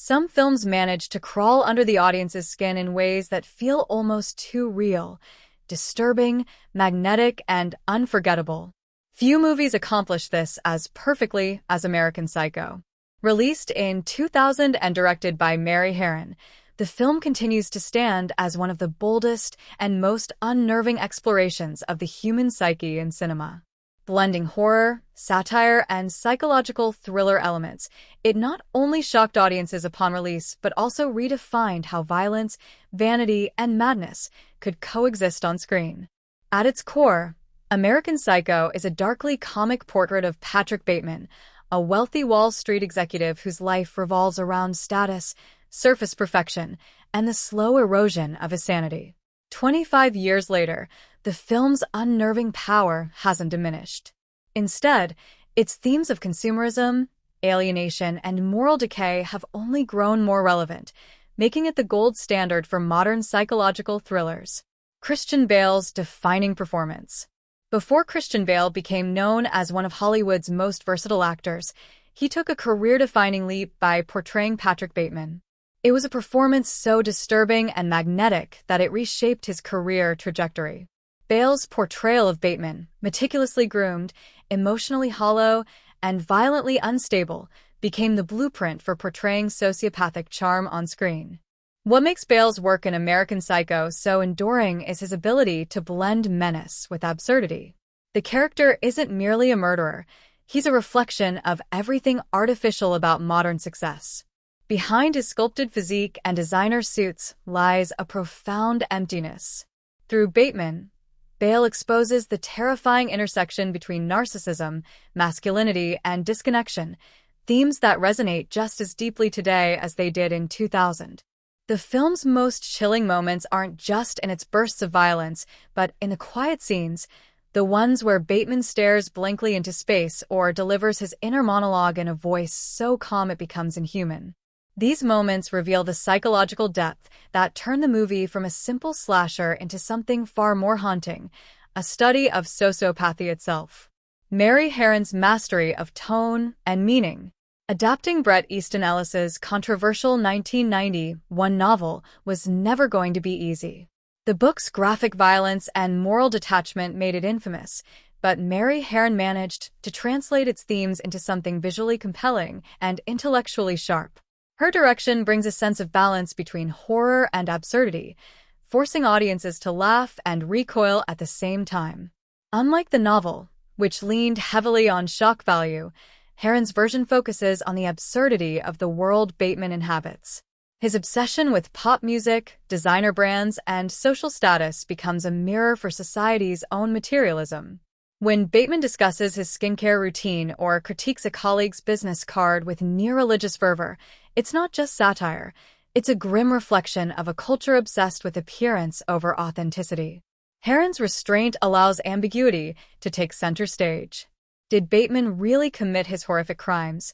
Some films manage to crawl under the audience's skin in ways that feel almost too real, disturbing, magnetic, and unforgettable. Few movies accomplish this as perfectly as American Psycho. Released in 2000 and directed by Mary Harron, the film continues to stand as one of the boldest and most unnerving explorations of the human psyche in cinema. Blending horror, satire, and psychological thriller elements, it not only shocked audiences upon release but also redefined how violence, vanity, and madness could coexist on screen. At its core, American Psycho is a darkly comic portrait of Patrick Bateman, a wealthy Wall Street executive whose life revolves around status, surface perfection, and the slow erosion of his sanity. 25 years later, the film's unnerving power hasn't diminished. Instead, its themes of consumerism, alienation, and moral decay have only grown more relevant, making it the gold standard for modern psychological thrillers. Christian Bale's defining performance. Before Christian Bale became known as one of Hollywood's most versatile actors, he took a career-defining leap by portraying Patrick Bateman. It was a performance so disturbing and magnetic that it reshaped his career trajectory. Bale's portrayal of Bateman, meticulously groomed, emotionally hollow, and violently unstable, became the blueprint for portraying sociopathic charm on screen. What makes Bale's work in American Psycho so enduring is his ability to blend menace with absurdity. The character isn't merely a murderer, he's a reflection of everything artificial about modern success. Behind his sculpted physique and designer suits lies a profound emptiness. Through Bateman, Bale exposes the terrifying intersection between narcissism, masculinity, and disconnection, themes that resonate just as deeply today as they did in 2000. The film's most chilling moments aren't just in its bursts of violence, but in the quiet scenes, the ones where Bateman stares blankly into space or delivers his inner monologue in a voice so calm it becomes inhuman. These moments reveal the psychological depth that turn the movie from a simple slasher into something far more haunting, a study of sociopathy itself. Mary Harron's mastery of tone and meaning. Adapting Bret Easton Ellis's controversial 1991 novel was never going to be easy. The book's graphic violence and moral detachment made it infamous, but Mary Harron managed to translate its themes into something visually compelling and intellectually sharp. Her direction brings a sense of balance between horror and absurdity, forcing audiences to laugh and recoil at the same time. Unlike the novel, which leaned heavily on shock value, Harron's version focuses on the absurdity of the world Bateman inhabits. His obsession with pop music, designer brands, and social status becomes a mirror for society's own materialism. When Bateman discusses his skincare routine or critiques a colleague's business card with near-religious fervor, it's not just satire, it's a grim reflection of a culture obsessed with appearance over authenticity. Harron's restraint allows ambiguity to take center stage. Did Bateman really commit his horrific crimes,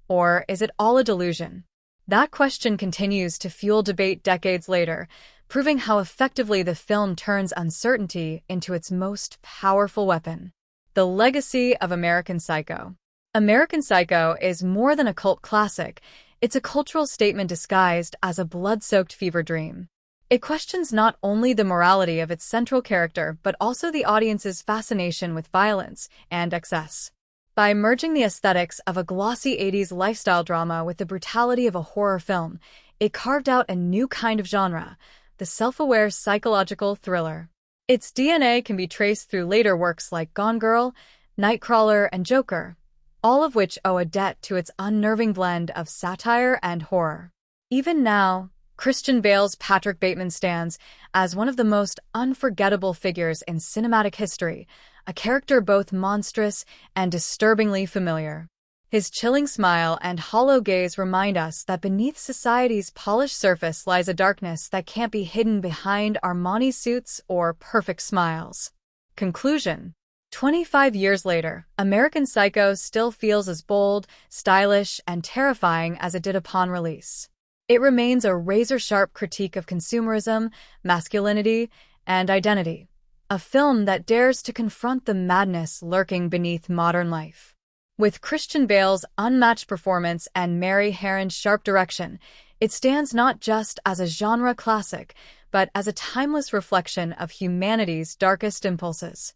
or is it all a delusion? That question continues to fuel debate decades later, proving how effectively the film turns uncertainty into its most powerful weapon. The legacy of American Psycho. American Psycho is more than a cult classic, it's a cultural statement disguised as a blood-soaked fever dream. It questions not only the morality of its central character but also the audience's fascination with violence and excess. By merging the aesthetics of a glossy 80s lifestyle drama with the brutality of a horror film, it carved out a new kind of genre, the self-aware psychological thriller. Its DNA can be traced through later works like Gone Girl, Nightcrawler, and Joker, all of which owe a debt to its unnerving blend of satire and horror. Even now, Christian Bale's Patrick Bateman stands as one of the most unforgettable figures in cinematic history, a character both monstrous and disturbingly familiar. His chilling smile and hollow gaze remind us that beneath society's polished surface lies a darkness that can't be hidden behind Armani suits or perfect smiles. Conclusion. 25 years later, American Psycho still feels as bold, stylish, and terrifying as it did upon release. It remains a razor-sharp critique of consumerism, masculinity, and identity, a film that dares to confront the madness lurking beneath modern life. With Christian Bale's unmatched performance and Mary Harron's sharp direction, it stands not just as a genre classic, but as a timeless reflection of humanity's darkest impulses.